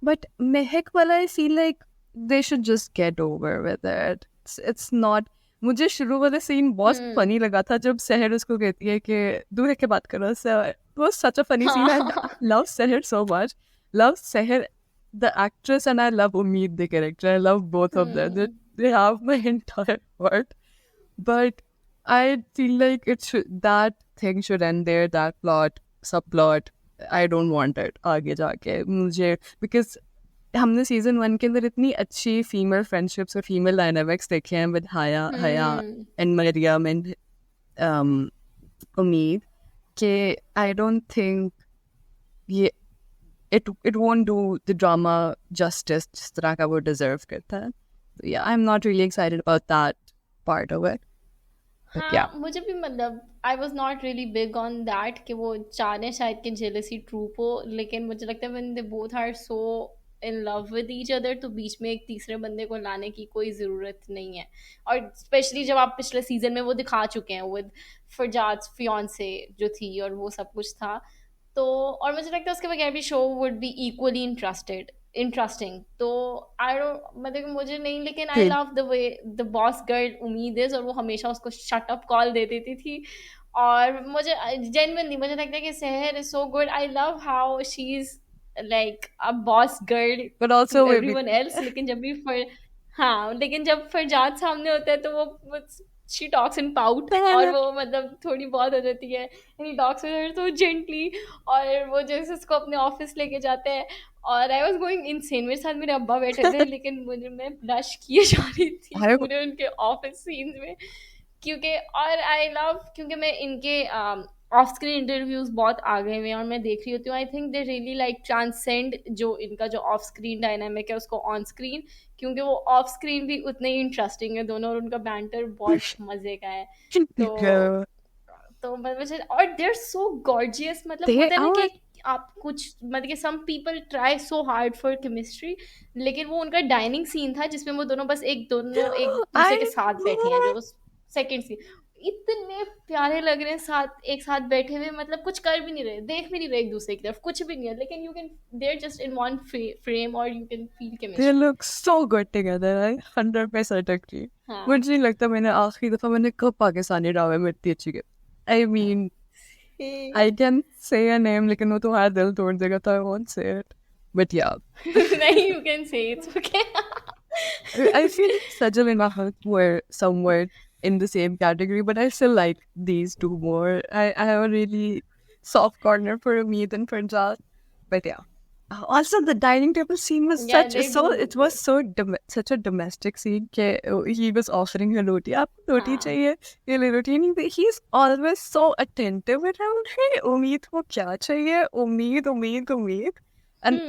बट महक वाला आई feel like they should just get over with it. It's not, मुझे शुरू वाला सीन बहुत फनी लगा था जब सहर उसको कहती है कि दूर रह के बात करो। सहर वो such a funny scene. I love Sahar so much, love Sahar the actress and I love Umeed the character. I love both of them. They have my entire heart. But I feel like that thing should end there. That plot, subplot, I don't want it आगे जाके मुझे, because हमने season 1 के अंदर इतनी अच्छी female friendships और female dynamics देखे हैं विद हया एंड मरियम एंड उम्मीद कि आई डोंट थिंक ये it won't do the drama justice जिस तरह का वो deserve करता है। So yeah, I'm not really excited about that part of it. But हाँ, yeah. मुझे भी मतलब I was not really big on that कि वो चाहे शायद कि जेलसी ट्रूप हो, लेकिन मुझे लगता है when they both are so in love with each other तो बीच में एक तीसरे बंदे को लाने की कोई ज़रूरत नहीं है। और स्पेशली जब आप पिछले सीजन में वो दिखा चुके हैं विद फरजाद फियांसे जो थी और वो सब कुछ था, तो और मुझे लगता है उसके बगैर भी show would be equally interesting. तो आई डोंट मतलब कि मुझे नहीं, लेकिन आई Good. Love the way the boss girl उम्मीद इज, और वो हमेशा उसको शट अप कॉल दे देती थी। और मुझे जेन्युइनली मुझे लगता है कि Sehar is so good. I love how she is like a boss girl But to also maybe everyone else, लेकिन जब भी हाँ, लेकिन जब फरजाद सामने होता है तो वो शी टॉक्स इन पाउट, और वो मतलब थोड़ी बहुत हो जाती है and he talks with her so gently, और वो जैसे उसको अपने ऑफिस लेके जाते हैं। और आई वाज गोइंग इनसेन, मेरे साथ मेरे अब्बा बैठे थे लेकिन मैं ब्लश किए जा रही थी I पूरे उनके ऑफिस सीन्स में, क्योंकि और आई लव क्योंकि मैं इनके ऑफ स्क्रीन इंटरव्यूज बहुत आ गए हुए हैं और मैं देख रही होती हूँ। I think they really like transcend जो इनका जो ऑफ स्क्रीन डायनामिक है उसको ऑन स्क्रीन, क्योंकि वो ऑफ स्क्रीन भी उतने ही इंटरेस्टिंग है दोनों, और उनका बैंटर बहुत मजे का है। तो मुझे और दे आर सो गॉर्जियस, मतलब they होता है ना are कि आप कुछ मतलब कि some people try so hard for chemistry, लेकिन वो उनका डाइनिंग सीन था जिसमें वो दोनों एक दूसरे के I साथ बैठे हैं, जो सेकंड सीन इतने प्यारे लग रहे हैं साथ एक साथ बैठे हुए, मतलब कुछ कर भी नहीं रहे, देख भी नहीं रहे एक दूसरे की तरफ, कुछ भी नहीं है, लेकिन you can there just in one frame और you can feel they chemistry. look so good together. I 100% agree. हाँ मुझे नहीं लगता मैंने आखिरी दफा मैंने कब पाकिस्तानी ड्रामे में इतनी अच्छी की। I mean I can say a name लेकिन वो तुम्हारा दिल तोड़ देगा तो I won't say it. But yeah. नहीं, you can say it's okay. I feel Sajal and Ahad were somewhere in the same category, but I still like these two more. I have a really soft corner for Amit and for Jazz. But yeah. Also, the dining table scene was Yeah, they do it look was so such a domestic scene. He was offering her roti. Aapko roti हाँ chahiye? Ye le roti nahi de. He's always so attentive around her. Umeed ko kya chahiye? Umeed. And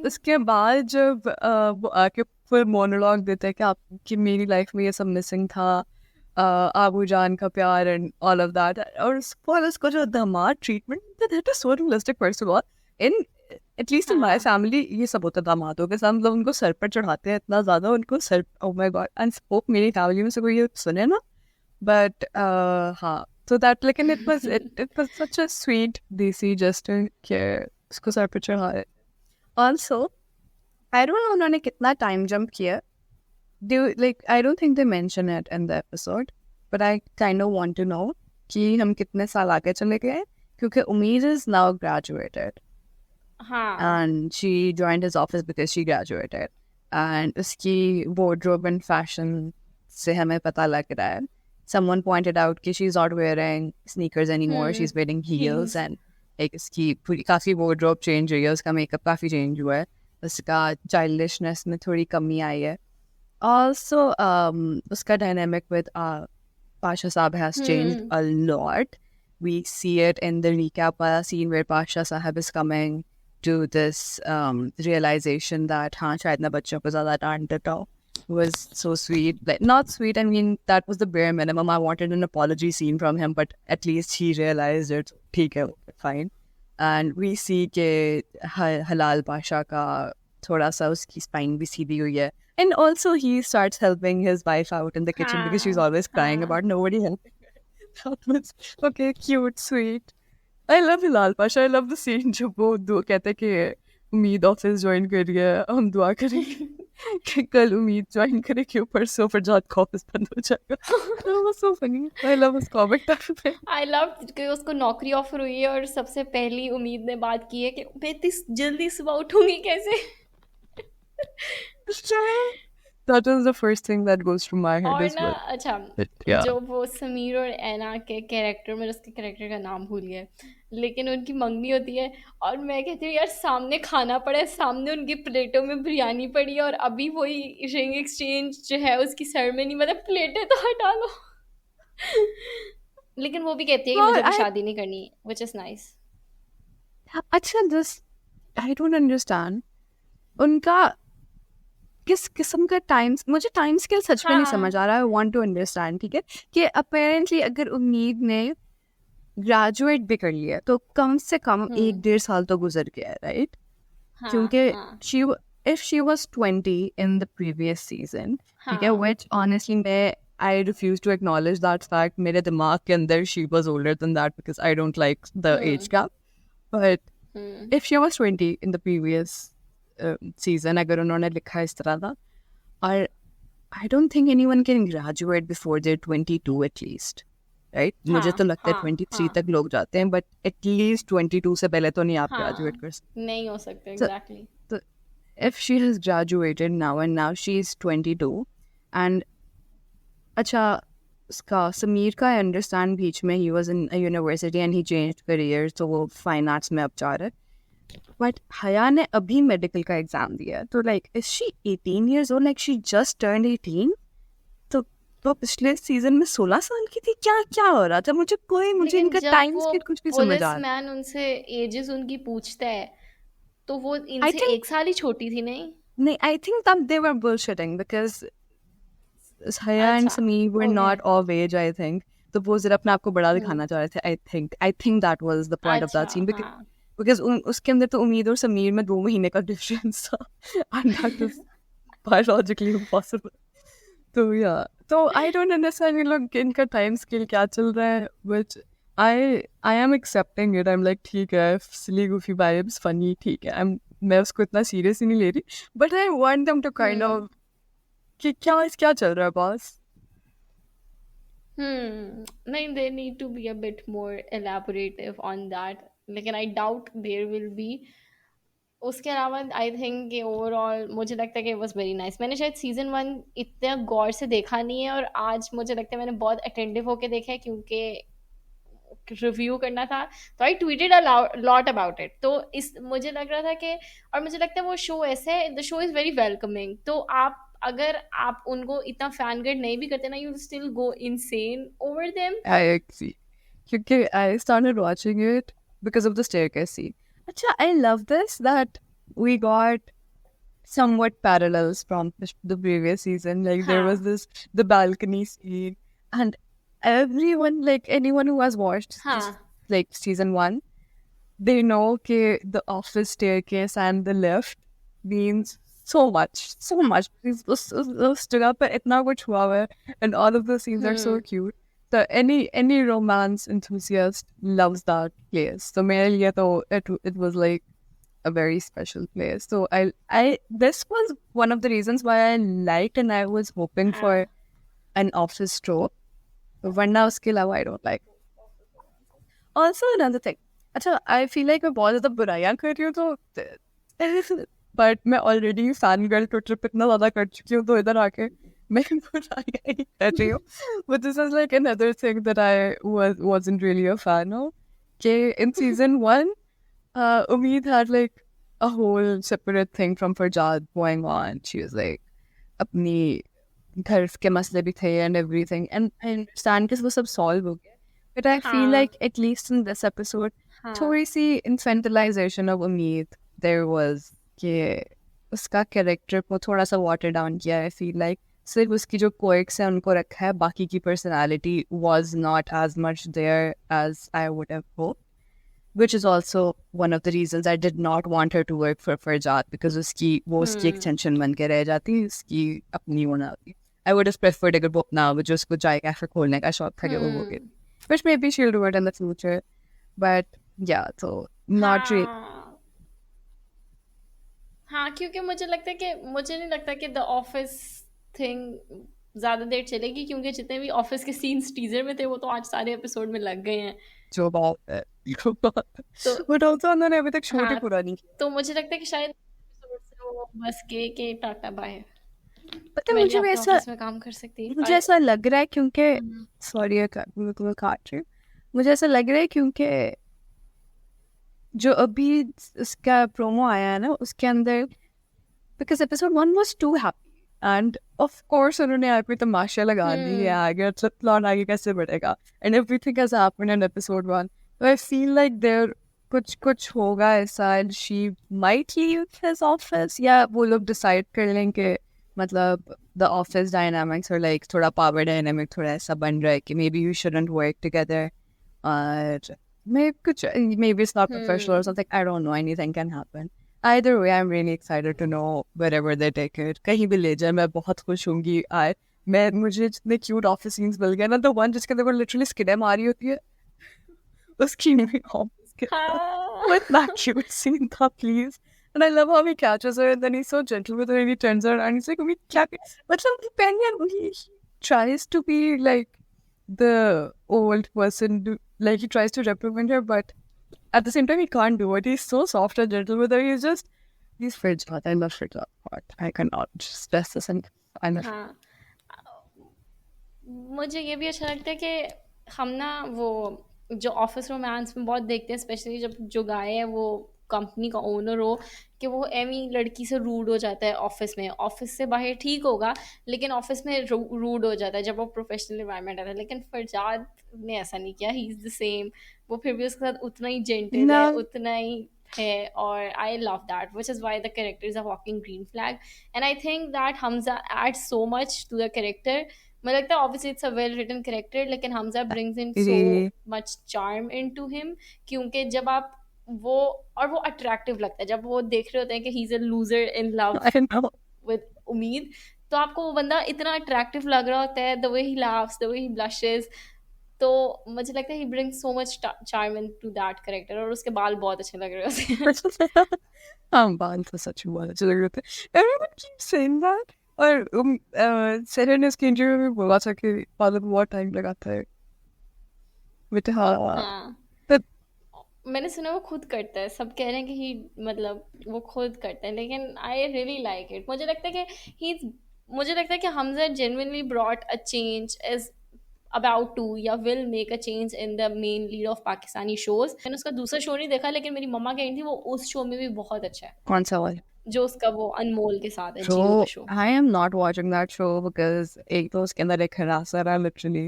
उसके बाद जब वो आके full monologue देते हैं कि आपकी मेरी लाइफ में ये सब मिसिंग था, आबू जान का प्यार एंड ऑल ऑफ दैट, और उसको जो दामाद treatment, that is so realistic first of all. In at least in my family ये सब होता है दामादों के साथ, मतलब उनको सर पर चढ़ाते हैं इतना ज़्यादा, उनको sir, oh my God, and hope मेरी फैमिली में से कोई ये सुने ना, But so that like, and it was such a sweet DC gesture कि उसको सर पे चढ़ाए. Also, I don't know उन्होंने कितना time jump किया. I don't think they mention it in the episode, but I kind of want to know कि हम कितने साल आगे चले गए, क्योंकि Umeed is now graduated. हाँ. And she joined his office because she graduated. And उसकी wardrobe and fashion से हमें पता लग रहा है. Someone pointed out कि she's not wearing sneakers anymore. She's wearing heels and like उसकी पूरी काफी wardrobe change हुई है. उसका makeup काफी change हुआ है. उसका childishness में थोड़ी कमी आई है. Also, uska dynamic with Pasha Saab has changed a lot. We see it in the recap scene where Pasha Sahab is coming to this realization that shayad na bachcho ko zyada डांट देता हूँ. Was so sweet. Like, not sweet, I mean, that was the bare minimum. I wanted an apology scene from him, but at least he realized it. ठीक है, fine. And we see के Halal Pasha का थोड़ा सा उसकी spine भी सीधी हुई है. And also he starts helping his wife out in the kitchen because she's always crying about nobody helping her. That was okay, cute, sweet. I love Hilal Pasha. I love the scene जब वो कहते हैं कि उम्मीद office join कर रही है, हम दुआ करेंगे कि कल उम्मीद ज्वाइन करे कि परसों पर जात का ऑफिस बंद हो जाएगा. That was so funny. I love his comic type thing. I love कि उसको नौकरी ऑफर हुई है और सबसे पहली उम्मीद ने बात की है कि मैं इतनी जल्दी सुबह उठूंगी कैसे. That was the first thing that goes through my head और as ना well. अच्छा Yeah. जो वो समीर और ऐना के कैरेक्टर, मैं उसके कैरेक्टर का नाम भूल गया, लेकिन उनकी मंगनी होती है और मैं कहती हूँ यार सामने खाना पड़ा है, सामने उनकी प्लेटों में बिरयानी पड़ी है और अभी वही रिंग एक्सचेंज जो है उसकी सेरेमनी, मतलब प्लेटें तो हटा लो. लेकिन वो भी कहती है कि मुझे भी शादी नहीं करनी, which is nice. अच्छा, this I don't understand. उनका किस किस्म का टाइम्स, मुझे टाइम स्केल सच में नहीं समझ आ रहा है. I want to understand, ठीक है, कि अपेरेंटली अगर उम्मीद ने ग्रेजुएट भी कर लिया तो कम से कम 1-1.5 साल तो गुजर गया है, राइट? क्योंकि if she was 20 in the previous season, ठीक है, which honestly I refuse to acknowledge that fact. मेरे दिमाग के अंदर she was older than that because I don't like the age gap. But if she was 20 in the previous season, अगर उन्होंने लिखा इस तरह था, और I don't think anyone can graduate before they're 22 at least, right? मुझे तो लगता है 23 तक लोग जाते हैं, but at least 22 से पहले तो नहीं आप graduate कर सकते. नहीं हो सकते, exactly. So if she has graduated now and now she's 22 and अच्छा, उसका समीर का I understand बीच में he was in a university and he changed careers, तो वो finance में अब जा रहा है. But हया ने अभी मेडिकल का एग्जाम दिया, तो like is she 18 years old? Like she just turned 18. तो पिछले सीजन में 16 साल की थी. क्या हो रहा था? मुझे इनका टाइम स्केल कुछ भी समझ आ रहा. पुलिसमैन उनसे एजेस उनकी पूछता है तो वो इनसे 1 साल ही छोटी थी. नहीं, I think that they were bullshitting because हया and Sameer were not of age, I think. तो वो सिर्फ अपने आप को बड़ा दिखाना चाह रहे थे. I think that was the point of that scene because उसके अंदर तो उम्मीद और समीर में 2 महीने का डिफरेंस था and that was biologically impossible. तो I don't understand ये लोग इनका टाइम स्केल क्या चल रहा है, which I am accepting it. I'm like ठीक है, silly goofy vibes, funny, ठीक है. मैं उसको इतना सीरियस ही नहीं ले रही, but I want them to kind of कि क्या चल रहा है बॉस. नहीं, they need to be a bit more elaborative on that. लेकिन I doubt there will be. उसके अलावा आई थिंक कि ओवरऑल मुझे लगता है कि वॉज वेरी नाइस. मैंने शायद सीजन 1 इतना गौर से देखा नहीं है और आज मुझे लगता है मैंने बहुत अटेंटिव होके देखा है क्योंकि रिव्यू करना था, तो I tweeted a lot about it. तो इस मुझे लग रहा था कि, और मुझे लगता है वो शो ऐसे है, the show is very welcoming. तो अगर आप उनको इतना फैन गेट नहीं भी करते ना, you still go insane over them. I agree. क्योंकि I started watching it because of the staircase scene. अच्छा, I love this that we got somewhat parallels from the previous season. Like there was the balcony scene, and everyone, like anyone who has watched like season 1, they know that the office staircase and the lift means so much. Us जगह पर इतना कुछ हुआ है, and all of the scenes are so cute. any romance enthusiast loves that place. So मेरे लिए तो it was like a very special place. So I this was one of the reasons why I liked and I was hoping for an office trope. वरना उसके अलावा I don't like. Also another thing. अच्छा, I feel like मैं बहुत ज़्यादा बुराइयाँ कर रही हूँ तो but मैं already fan girl Twitter पे इतना ज़्यादा कर चुकी हूँ तो इधर आके मैं बुराइयाँ ही कर रही हूँ. But this is like another thing that I wasn't really a fan of. Okay, in season 1, Umeed had like a whole separate thing from Farjad going on. She was like अपनी घर के मसले भी थे and everything, and I understand कि वो सब solve हो गया. But I feel like at least in this episode, थोड़ी सी infantilization of Umeed there was कि उसका character को थोड़ा सा water down किया. I feel like सिर्फ उसकी जो quirks है उनको रखा है, बाकी की personality was not as much there as I would have hoped. Which is also one of the reasons I did not want her to work for Farjad, because वो उसकी extension बन के रह जाती, उसकी अपनी होना होती. I would have preferred अगर वो अपना जो उसको चाय कैफे खोलने का शौक था कि वो हो गया. Which maybe she'll do it in the future. But yeah, so not really. हाँ, क्योंकि मुझे नहीं लगता कि द ऑफिस थिंग ज्यादा देर चलेगी, क्योंकि जितने भी ऑफिस के सीन्स टीजर में थे वो तो आज सारे एपिसोड में लग गए हैं. जो बात है. But also उन्होंने अभी तक शूट ही पूरा नहीं किया. तो मुझे लगता है कि शायद एपिसोड से वो बस के टाटा बाय. पता है मुझे ऐसा में काम कर सकती है. मुझे ऐसा लग रहा है क्योंकि सॉरी मैं तुम्हें काट रही हूँ. मुझे ऐसा लग रहा है क्योंकि जो अभी उसका प्रोमो आया है ना उसके अंदर, because episode 1 was too happy and of course उन्होंने यहाँ पे तमाशा लगा दी है आगे प्लॉट आगे कैसे बढ़ेगा and everything has happened in episode 1. तो आई फील लाइक देयर कुछ होगा ऐसा and she might leave his office, या वो लोग डिसाइड कर लें कि मतलब द ऑफिस डायनामिक्स और लाइक थोड़ा पावर डायनामिक थोड़ा ऐसा बन रहा है कि may be you shouldn't work together और maybe it's not professional or something. I don't know. Anything can happen. Either way, I'm really excited to know wherever they take it. कहीं भी ले जाए मैं बहुत खुश होंगी. मुझे जितने cute office scenes मिल गए ना, the one जिसके अंदर वो literally skidam मारी होती है उसकी भी office के with that cute scene था please. And I love how he catches her and then he's so gentle with her and he turns her and he's like क्या मतलब Penyan he tries to be like the old person like he tries to reprimand her, but at the same time he can't do it. He's so soft and gentle with her. He's Farjad. I love Farjad part. I cannot stress this and I love. मुझे ये भी अच्छा लगता है कि हम ना वो जो ऑफिस रोमांस में बहुत देखते हैं, स्पेशली जब जो गाय है वो कंपनी का ओनर हो, कि वो एमी लड़की से रूड हो जाता है ऑफिस में. ऑफिस से बाहर ठीक होगा लेकिन ऑफिस में रूड हो जाता है जब वो प्रोफेशनल एनवायरनमेंट आता है. लेकिन फरजाद ने ऐसा नहीं किया. He is the same. वो फिर भी उसके साथ उतना ही जेंटल है, उतना ही है. और I love that, which is why the character is a walking green flag. And I think that Hamza add so much to the character. मुझे लगता है obviously it's a well written character, लेकिन Hamza brings in so much charm into him, क्योंकि जब आप वो attractive लगता है जब वो देख रहे होते हैं कि ही is a loser in love with उम्मीद. तो आपको वो बंदा इतना अट्रैक्टिव लग रहा होता है, the way he laughs, the way he blushes. तो मुझे लगता है he brings so much charm into that character. और उसके बाल बहुत अच्छे लग रहे होते हैं. बाल तो सच में बहुत अच्छे लग रहे होते हैं. Everyone keeps saying that. और सेरेन ने इसके इंटरव्यू में बोला था कि बालों में बहुत टाइम लगाता है. बट हाँ मैंने सुना वो खुद करता है. सब कह रहे हैं कि ही मतलब वो खुद करता है, लेकिन आई रियली लाइक इट. मुझे लगता है कि Hamza genuinely brought a change is about to या will make a change in the main lead of Pakistani shows. मैंने उसका दूसरा शो नहीं देखा, लेकिन मेरी मम्मा कह रही थी वो उस शो में भी बहुत अच्छा है. कौन सा वाला जो उसका वो अनमोल के साथ है, जियो का show. I am not watching that show because एक तो उसके अंदर एक हरासर है literally,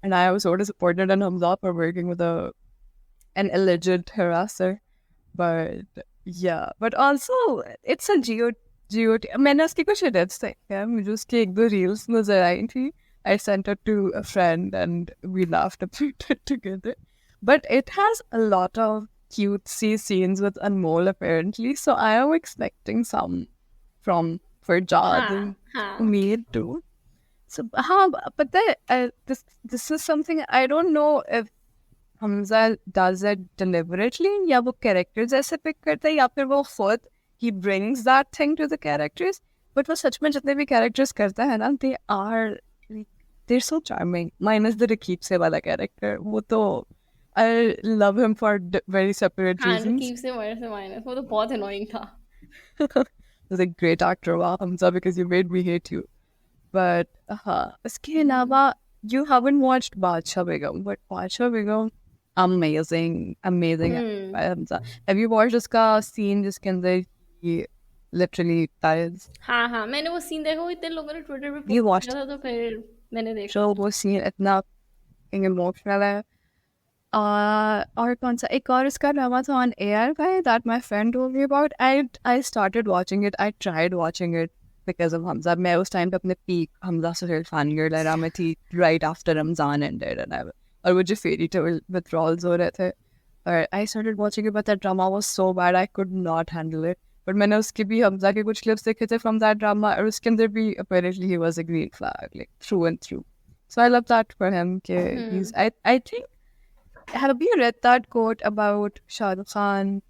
and I was so disappointed in Hamza for working with an alleged harasser. But yeah, but also it's a Geo. मैंने उसकी कुछ edits देखी है, मुझे उसकी एक दो reels नजर आई थी. I sent it to a friend and we laughed about it together. But it has a lot of cutesy scenes with Anmol apparently, so I am expecting some from Farjad and Umeed too. So, but this is something I don't know if Hamza does it deliberately या वो characters ऐसे pick करता है या फिर वो खुद he brings that thing to the characters. But वो सच में जितने भी characters करता है ना, they are like, they're so charming. Minus the Rakib se wala character. वो तो I love him for very separate हाँ reasons. रकीब से माइनस वो तो बहुत annoying था. He's a great actor, wow, Hamza, because you made me hate you. But उसके अलावा you haven't watched Badshah Begum, but Badshah Begum, amazing by Hamza. Have you watched उसका scene जिसके अंदर he literally dies? हाँ मैंने वो scene देखा, वो इतने लोगों ने ट्विटर पे You पोस्ट watched किया था तो फिर मैंने देखा. So वो scene इतना emotional है. और कौन सा एक और उसका ड्रामा था on air guy that my friend told me about. I started watching it. I tried watching it because of Hamza. मैं उस टाइम पे अपने peak Hamza Suhail fangirl era में थी right after Ramzan ended and और वो जो Fairytale withdrawals हो रहे थे. और I started watching it, but that drama was so bad I could not handle it. But मैंने उसके भी Hamza के कुछ clips देखे थे from that drama और उसके अंदर भी apparently he was a green flag like through and through. So I love that for him. He's I think. Have you read that quote about Shah Rukh Khan?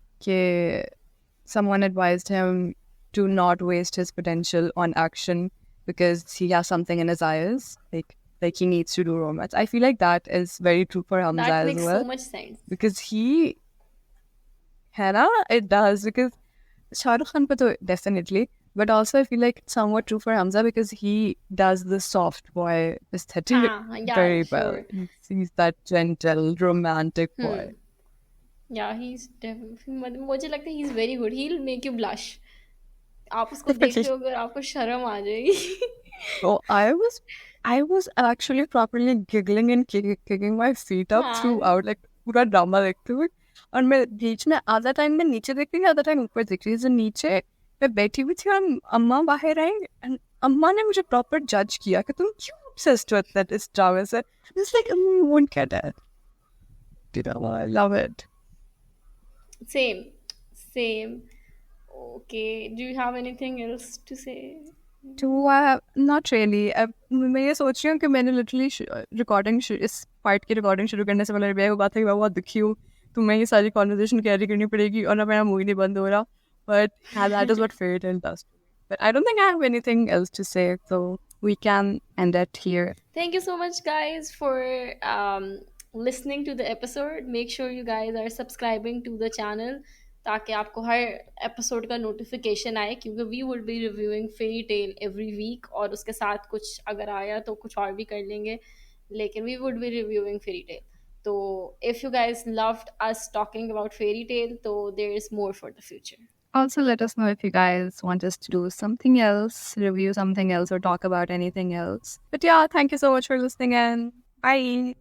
Someone advised him to not waste his potential on action because he has something in his eyes, like he needs to do romance. I feel like that is very true for Hamza That as makes well. so much sense. Because it does. Because Shah Rukh Khan, definitely. But also, I feel like it's somewhat true for Hamza because he does the soft boy aesthetic very well. He's that gentle, romantic boy. Yeah, he's definitely. मुझे लगता है he's very good. He'll make you blush. आप उसको देख रहे हो अगर आपको शर्म आ जाएगी. So I was actually properly giggling and kicking my feet up throughout, like पूरा drama देखते हुए. और मैं बीच में आधा टाइम में नीचे देख रही थी, आधा टाइम ऊपर देख रही थी. नीचे मैं बैठी हुई थी और अम्मा बाहर आई and अम्मा ने मुझे प्रॉपर जज किया कि तुम क्यों obsessed with that इस ड्रामे से. It's like you won't get it. I love it. Same. Okay. Do you have anything else to say? Not really. मैं ये सोच रही हूँ कि मैंने literally recording इस part की recording शुरू करने से पहले मेरे को बात है कि मैं बहुत दुखी हूँ, तो मैं ये सारी conversation carry करनी पड़ेगी और अब मेरा मूवी नहीं बंद हो रहा. But that is what Fairytale does to me. But I don't think I have anything else to say, so we can end it here. Thank you so much, guys, for listening to the episode. Make sure you guys are subscribing to the channel ताकि आपको हर episode का notification आए, क्योंकि we would be reviewing fairy tale every week और उसके साथ कुछ अगर आया तो कुछ और भी कर लेंगे, लेकिन we would be reviewing fairy tale. तो if you guys loved us talking about Fairytale, so there is more for the future. Also, let us know if you guys want us to do something else, review something else, or talk about anything else. But yeah, thank you so much for listening and bye.